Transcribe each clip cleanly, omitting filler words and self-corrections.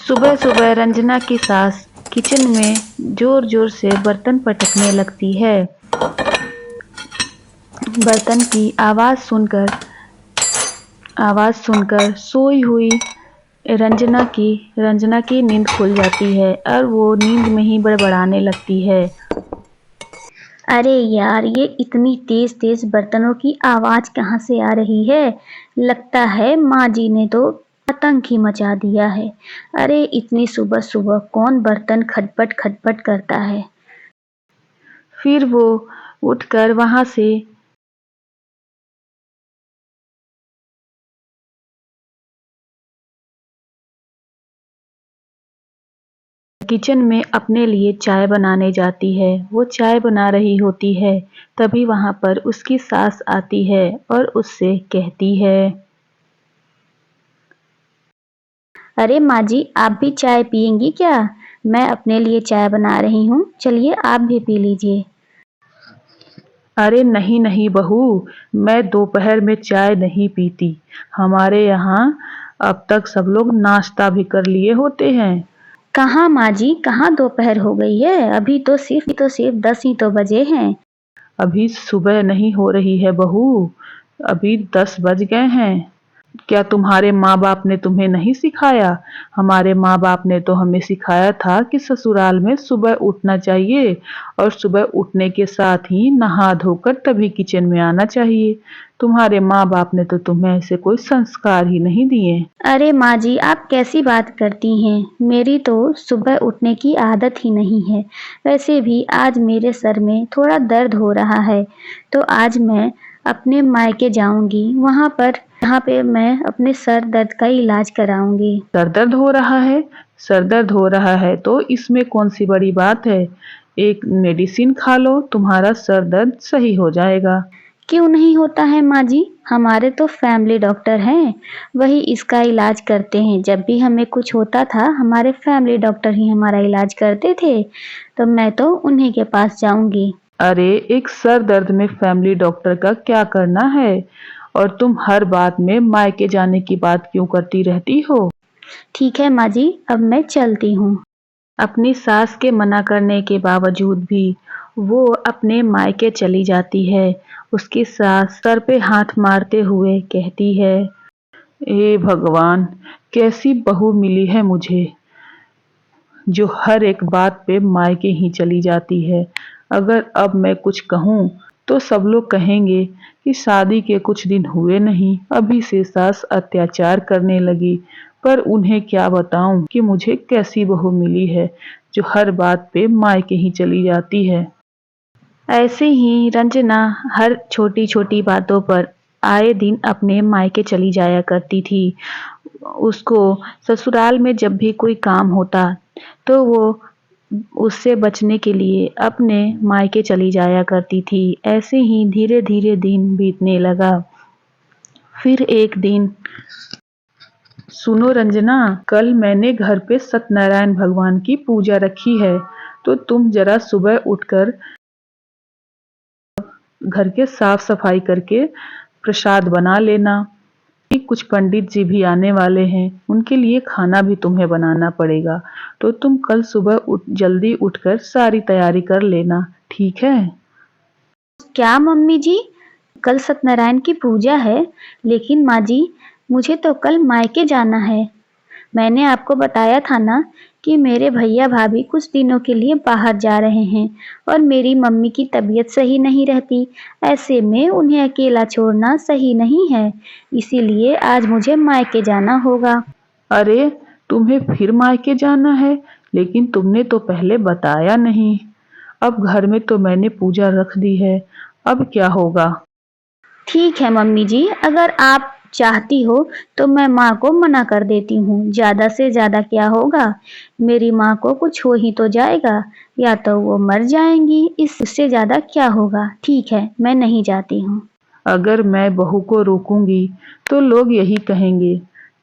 सुबह सुबह रंजना की सास किचन में जोर जोर से बर्तन पटकने लगती है। बर्तन की आवाज सुनकर सोई हुई रंजना की नींद खुल जाती है और वो नींद में ही बड़बड़ाने लगती है। अरे यार, ये इतनी तेज तेज बर्तनों की आवाज कहाँ से आ रही है। लगता है माँ जी ने तो आतंक ही मचा दिया है। अरे इतनी सुबह सुबह कौन बर्तन खटपट खटपट करता है। फिर वो उठकर वहां से किचन में अपने लिए चाय बनाने जाती है। वो चाय बना रही होती है, तभी वहां पर उसकी सास आती है और उससे कहती है। अरे माँ जी, आप भी चाय पियेंगी क्या? मैं अपने लिए चाय बना रही हूँ, चलिए आप भी पी लीजिए। अरे नहीं नहीं बहू, मैं दोपहर में चाय नहीं पीती। हमारे यहाँ अब तक सब लोग नाश्ता भी कर लिए होते हैं। कहाँ माँ जी, कहाँ दोपहर हो गई है? अभी तो सिर्फ 10 ही तो बजे हैं। अभी सुबह नहीं हो रही है बहू, अभी 10 बज गए हैं। क्या तुम्हारे माँ बाप ने तुम्हें नहीं सिखाया? हमारे माँ बाप ने तो हमें सिखाया था कि ससुराल में सुबह उठना चाहिए और सुबह उठने के साथ ही नहा धोकर तभी किचन में आना चाहिए। तुम्हारे माँ बाप ने तो तुम्हें ऐसे कोई संस्कार ही नहीं दिए। अरे माँ जी, आप कैसी बात करती हैं? मेरी तो सुबह उठने की आदत ही नहीं है। वैसे भी आज मेरे सर में थोड़ा दर्द हो रहा है, तो आज मैं अपने मायके जाऊंगी। वहाँ पे मैं अपने सर दर्द का इलाज कराऊंगी। सर दर्द हो रहा है? सर दर्द हो रहा है तो इसमें कौन सी बड़ी बात है? एक मेडिसिन खा लो, तुम्हारा सर दर्द सही हो जाएगा। क्यों नहीं होता है माँ जी? हमारे तो फैमिली डॉक्टर हैं, वही इसका इलाज करते हैं। जब भी हमें कुछ होता था, हमारे फैमिली डॉक्टर ही हमारा इलाज करते थे, तो मैं तो उन्हीं के पास जाऊंगी। अरे एक सर दर्द में फैमिली डॉक्टर का क्या करना है? और तुम हर बात में मायके जाने की बात क्यों करती रहती हो? ठीक है माँ जी, अब मैं चलती हूँ। अपनी सास के मना करने के बावजूद भी वो अपने मायके चली जाती है। उसकी सास सर पे हाथ मारते हुए कहती है, हे भगवान, कैसी बहू मिली है मुझे, जो हर एक बात पे मायके ही चली जाती है। अगर अब मैं कुछ कहूँ तो सब लोग कहेंगे कि शादी के कुछ दिन हुए नहीं, अभी से सास अत्याचार करने लगी। पर उन्हें क्या बताऊं कि मुझे कैसी बहू मिली है, जो हर बात पे मायके ही चली जाती है। ऐसे ही रंजना हर छोटी छोटी बातों पर आए दिन अपने मायके चली जाया करती थी। उसको ससुराल में जब भी कोई काम होता तो वो उससे बचने के लिए अपने मायके चली जाया करती थी। ऐसे ही धीरे धीरे दिन बीतने लगा। फिर एक दिन, सुनो रंजना, कल मैंने घर पे सत्यनारायण भगवान की पूजा रखी है, तो तुम जरा सुबह उठकर घर के साफ सफाई करके प्रसाद बना लेना। कि कुछ पंडित जी भी आने वाले हैं, उनके लिए खाना भी तुम्हें बनाना पड़ेगा, तो तुम कल सुबह जल्दी उठकर सारी तैयारी कर लेना, ठीक है? क्या मम्मी जी, कल सत्यनारायण की पूजा है? लेकिन माँ जी, मुझे तो कल मायके जाना है। मैंने आपको बताया था ना कि मेरे भैया भाभी कुछ दिनों के लिए बाहर जा रहे हैं और मेरी मम्मी की तबीयत सही नहीं रहती। ऐसे में उन्हें अकेला छोड़ना सही नहीं है, इसीलिए आज मुझे मायके जाना होगा। अरे, तुम्हें फिर मायके जाना है? लेकिन तुमने तो पहले बताया नहीं। अब घर में तो मैंने पूजा रख दी है, अब क्या होगा? ठीक है मम्मी जी, अगर आप चाहती हो तो मैं माँ को मना कर देती हूँ। ज्यादा से ज्यादा क्या होगा, मेरी माँ को कुछ हो ही तो जाएगा, या तो वो मर जाएंगी, इससे ज्यादा क्या होगा। ठीक है, मैं नहीं जाती हूँ। अगर मैं बहू को रोकूंगी तो लोग यही कहेंगे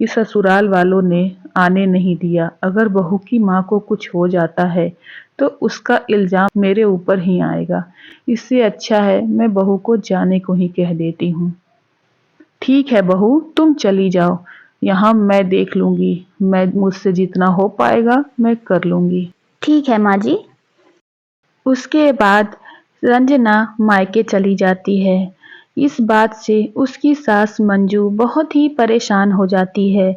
कि ससुराल वालों ने आने नहीं दिया। अगर बहू की माँ को कुछ हो जाता है तो उसका इल्जाम मेरे ऊपर ही आएगा। इससे अच्छा है मैं बहू को जाने को ही कह देती हूँ। ठीक है बहू, तुम चली जाओ, यहाँ मैं देख लूंगी, मैं मुझसे जितना हो पाएगा मैं कर लूंगी। ठीक है माँ जी। उसके बाद रंजना मायके चली जाती है। इस बात से उसकी सास मंजू बहुत ही परेशान हो जाती है।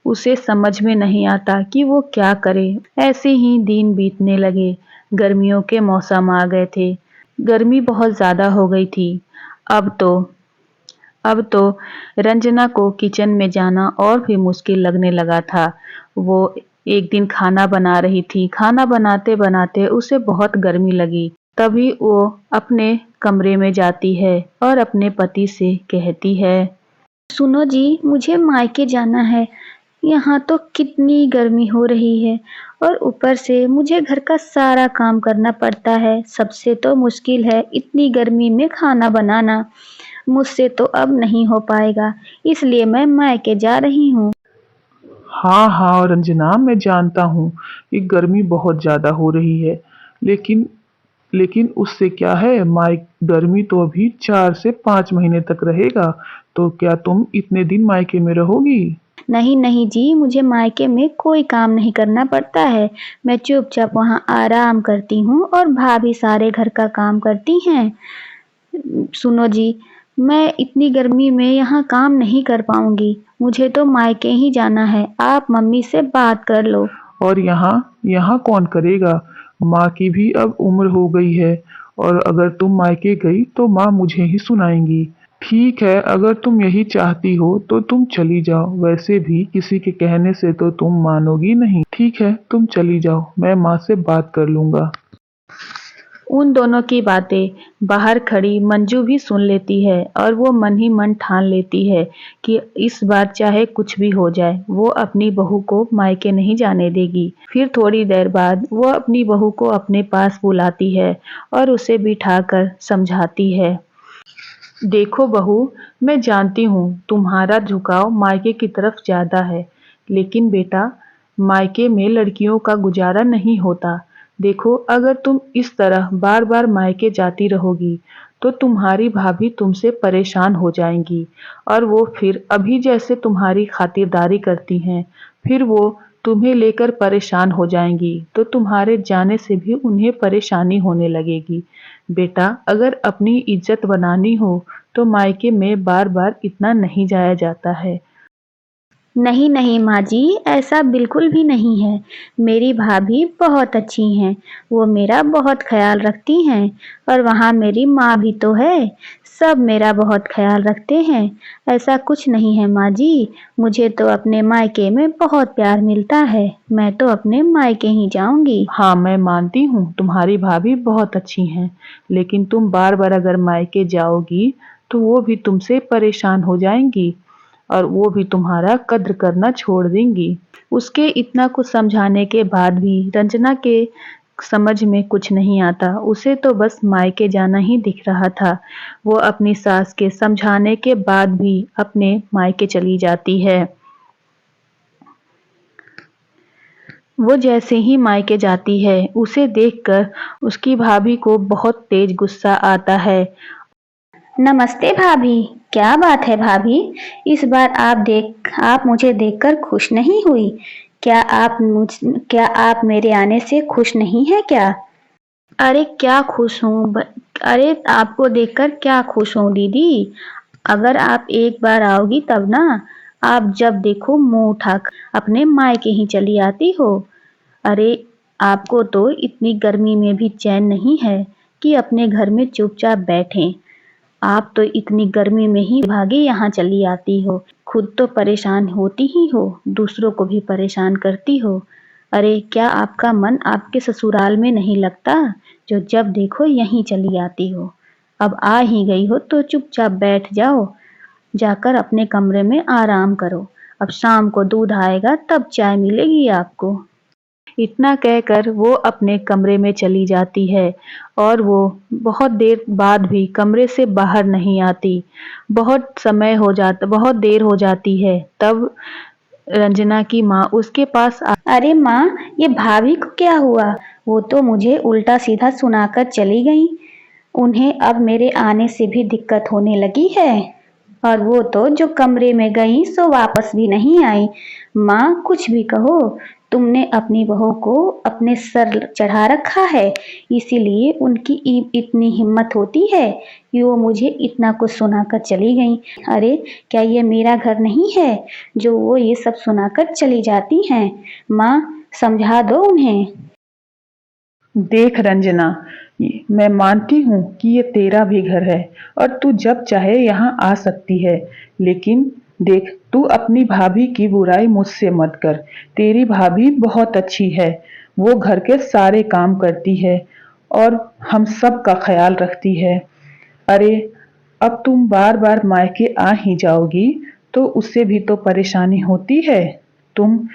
उसे समझ में नहीं आता कि वो क्या करे। ऐसे ही दिन बीतने लगे। गर्मियों के मौसम आ गए थे। गर्मी बहुत ज्यादा हो गई थी। अब तो अब तो रंजना को किचन में जाना और भी मुश्किल लगने लगा था। वो एक दिन खाना बना रही थी। खाना बनाते बनाते उसे बहुत गर्मी लगी। तभी वो अपने कमरे में जाती है और अपने पति से कहती है, सुनो जी, मुझे मायके जाना है। यहाँ तो कितनी गर्मी हो रही है और ऊपर से मुझे घर का सारा काम करना पड़ता है। सबसे तो मुश्किल है इतनी गर्मी में खाना बनाना। मुझसे तो अब नहीं हो पाएगा, इसलिए मैं मायके जा रही हूँ। हाँ हाँ रंजना, मैं जानता हूँ कि गर्मी बहुत ज्यादा हो रही है, लेकिन लेकिन उससे क्या है, माइक गर्मी तो अभी 4 से 5 महीने तक रहेगा। तो क्या तुम इतने दिन मायके में रहोगी? नहीं नहीं जी, मुझे मायके में कोई काम नहीं करना पड़ता है। मैं चुपचाप वहाँ आराम करती हूँ और भाभी सारे घर का काम करती हैं। सुनो जी, मैं इतनी गर्मी में यहाँ काम नहीं कर पाऊंगी। मुझे तो मायके ही जाना है। आप मम्मी से बात कर लो। और यहाँ यहाँ कौन करेगा? माँ की भी अब उम्र हो गई है, और अगर तुम मायके गई तो माँ मुझे ही सुनाएंगी। ठीक है, अगर तुम यही चाहती हो तो तुम चली जाओ। वैसे भी किसी के कहने से तो तुम मानोगी नहीं। ठीक है, तुम चली जाओ, मैं माँ से बात कर लूंगा। उन दोनों की बातें बाहर खड़ी मंजू भी सुन लेती है और वो मन ही मन ठान लेती है कि इस बार चाहे कुछ भी हो जाए वो अपनी बहू को मायके नहीं जाने देगी। फिर थोड़ी देर बाद वो अपनी बहू को अपने पास बुलाती है और उसे बिठाकर समझाती है, देखो बहू, मैं जानती हूँ तुम्हारा झुकाव मायके की तरफ ज्यादा है, लेकिन बेटा, मायके में लड़कियों का गुजारा नहीं होता। देखो, अगर तुम इस तरह बार बार मायके जाती रहोगी तो तुम्हारी भाभी तुमसे परेशान हो जाएंगी और वो फिर अभी जैसे तुम्हारी खातिरदारी करती हैं, फिर वो तुम्हें लेकर परेशान हो जाएंगी तो तुम्हारे जाने से भी उन्हें परेशानी होने लगेगी। बेटा, अगर अपनी इज्जत बनानी हो तो मायके में बार बार इतना नहीं जाया जाता है। नहीं नहीं माँ जी, ऐसा बिल्कुल भी नहीं है। मेरी भाभी बहुत अच्छी हैं। वो मेरा बहुत ख्याल रखती हैं और वहाँ मेरी माँ भी तो है। सब मेरा बहुत ख्याल रखते हैं। ऐसा कुछ नहीं है माँ जी। मुझे तो अपने मायके में बहुत प्यार मिलता है। मैं तो अपने मायके ही जाऊंगी। हाँ, मैं मानती हूँ तुम्हारी भाभी बहुत अच्छी हैं, लेकिन तुम बार बार अगर मायके जाओगी तो वो भी तुमसे परेशान हो जाएंगी और वो भी तुम्हारा कद्र करना छोड़ देंगी। उसके इतना कुछ समझाने के बाद भी रंजना के समझ में कुछ नहीं आता। उसे तो बस मायके जाना ही दिख रहा था। वो अपनी सास के समझाने के बाद भी अपने मायके चली जाती है। वो जैसे ही मायके जाती है, उसे देखकर उसकी भाभी को बहुत तेज गुस्सा आता है। नमस्ते भाभी। क्या बात है भाभी? इस बार आप मुझे देखकर खुश नहीं हुई? क्या आप मेरे आने से खुश नहीं है क्या? अरे क्या खुश हूँ अरे आपको देखकर क्या खुश हूँ दीदी। अगर आप एक बार आओगी तब ना। आप जब देखो मुंह उठाकर अपने मायके ही चली आती हो। अरे आपको तो इतनी गर्मी में भी चैन नहीं है कि अपने घर में चुपचाप बैठें। आप तो इतनी गर्मी में ही भागे यहाँ चली आती हो। खुद तो परेशान होती ही हो, दूसरों को भी परेशान करती हो। अरे क्या आपका मन आपके ससुराल में नहीं लगता, जो जब देखो यहीं चली आती हो? अब आ ही गई हो तो चुपचाप बैठ जाओ। जाकर अपने कमरे में आराम करो। अब शाम को दूध आएगा तब चाय मिलेगी आपको। इतना कहकर वो अपने कमरे में चली जाती है और वो बहुत देर बाद भी कमरे से बाहर नहीं आती। बहुत देर हो जाती है। तब रंजना की माँ उसके पास अरे माँ, ये भाभी को क्या हुआ? वो तो मुझे उल्टा सीधा सुनाकर चली गई। उन्हें अब मेरे आने से भी दिक्कत होने लगी है। और वो तो जो कमरे में गई सो वापस भी नहीं आई। माँ कुछ भी कहो, तुमने अपनी बहू को अपने सर चढ़ा रखा है, इसीलिए उनकी इतनी हिम्मत होती है कि वो मुझे इतना कुछ सुनाकर चली गई। अरे क्या ये मेरा घर नहीं है जो वो ये सब सुनाकर चली जाती हैं? माँ समझा दो उन्हें। देख रंजना, मैं मानती हूँ कि ये तेरा भी घर है और तू जब चाहे यहाँ आ सकती है, लेकिन देख, तू अपनी भाभी की बुराई मुझसे मत कर। तेरी भाभी बहुत अच्छी है, वो घर के सारे काम करती है और हम सब का ख्याल रखती है। अरे, अब तुम बार बार मायके आ ही जाओगी तो उससे भी तो परेशानी होती है। तुम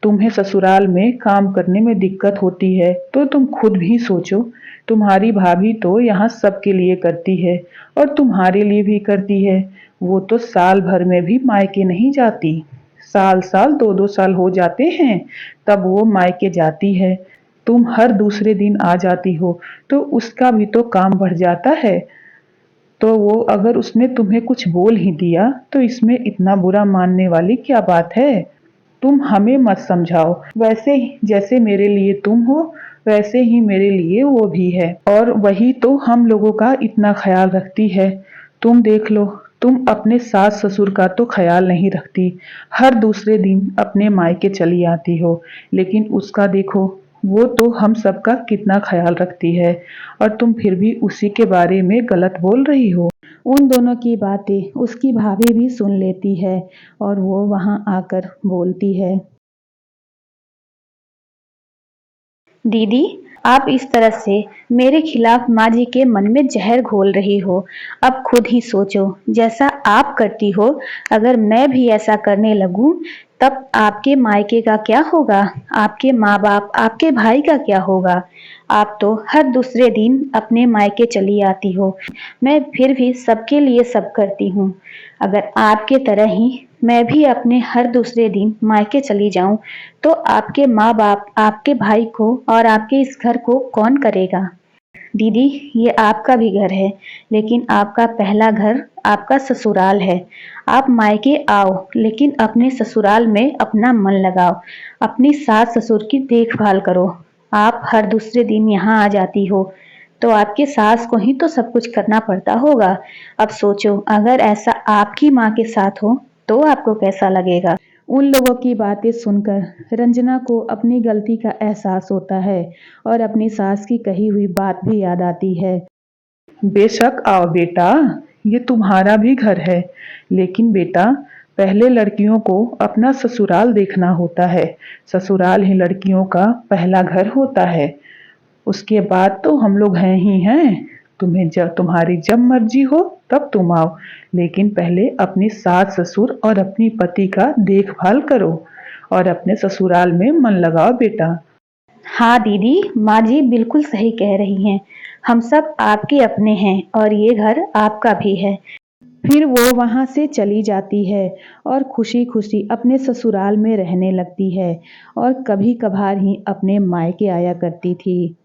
तुम्हें ससुराल में काम करने में दिक्कत होती है तो तुम खुद भी सोचो। तुम्हारी भाभी तो यहाँ सबके लिए करती है और तुम्हारे लिए भी करती है। वो तो साल भर में भी मायके नहीं जाती, साल साल 2-2 साल हो जाते हैं तब वो मायके जाती है। तुम हर दूसरे दिन आ जाती हो तो उसका भी तो काम बढ़ जाता है। तो वो अगर उसने तुम्हें कुछ बोल ही दिया तो इसमें इतना बुरा मानने वाली क्या बात है। तुम हमें मत समझाओ, वैसे ही जैसे मेरे लिए तुम हो वैसे ही मेरे लिए वो भी है और वही तो हम लोगों का इतना ख्याल रखती है। तुम देख लो, तुम अपने सास ससुर का तो ख्याल नहीं रखती, हर दूसरे दिन अपने मायके चली आती हो, लेकिन उसका देखो, वो तो हम सबका कितना ख्याल रखती है और तुम फिर भी उसी के बारे में गलत बोल रही हो। उन दोनों की बातें उसकी भाभी भी सुन लेती है और वो वहां आकर बोलती है, दीदी आप इस तरह से मेरे खिलाफ माँ जी के मन में जहर घोल रही हो। अब खुद ही सोचो, जैसा आप करती हो अगर मैं भी ऐसा करने लगूं तब आपके मायके का क्या होगा, आपके माँ बाप आपके भाई का क्या होगा। आप तो हर दूसरे दिन अपने मायके चली आती हो, मैं फिर भी सबके लिए सब करती हूँ। अगर आपके तरह ही मैं भी अपने हर दूसरे दिन मायके चली जाऊं तो आपके माँ बाप आपके भाई को और आपके इस घर को कौन करेगा। दीदी ये आपका भी घर है, लेकिन आपका पहला घर आपका ससुराल है। आप मायके आओ लेकिन अपने ससुराल में अपना मन लगाओ, अपनी सास ससुर की देखभाल करो। आप हर दूसरे दिन यहाँ आ जाती हो तो आपके सास को ही तो सब कुछ करना पड़ता होगा। अब सोचो अगर ऐसा आपकी माँ के साथ हो तो आपको कैसा लगेगा। उन लोगों की बातें सुनकर रंजना को अपनी गलती का एहसास होता है और अपनी सास की कही हुई बात भी याद आती है। बेशक आओ बेटा, ये तुम्हारा भी घर है, लेकिन बेटा पहले लड़कियों को अपना ससुराल देखना होता है। ससुराल ही लड़कियों का पहला घर होता है। उसके बाद तो हम लोग हैं ही हैं। तुम्हें जब तुम्हारी जब मर्जी हो तब तुम आओ, लेकिन पहले अपनी सास ससुर और अपनी पति का देखभाल करो और अपने ससुराल में मन लगाओ बेटा। हाँ दीदी, माँ जी बिल्कुल सही कह रही हैं। हम सब आपके अपने हैं और ये घर आपका भी है। फिर वो वहां से चली जाती है और खुशी खुशी अपने ससुराल में रहने लगती है और कभी कभार ही अपने मायके आया करती थी।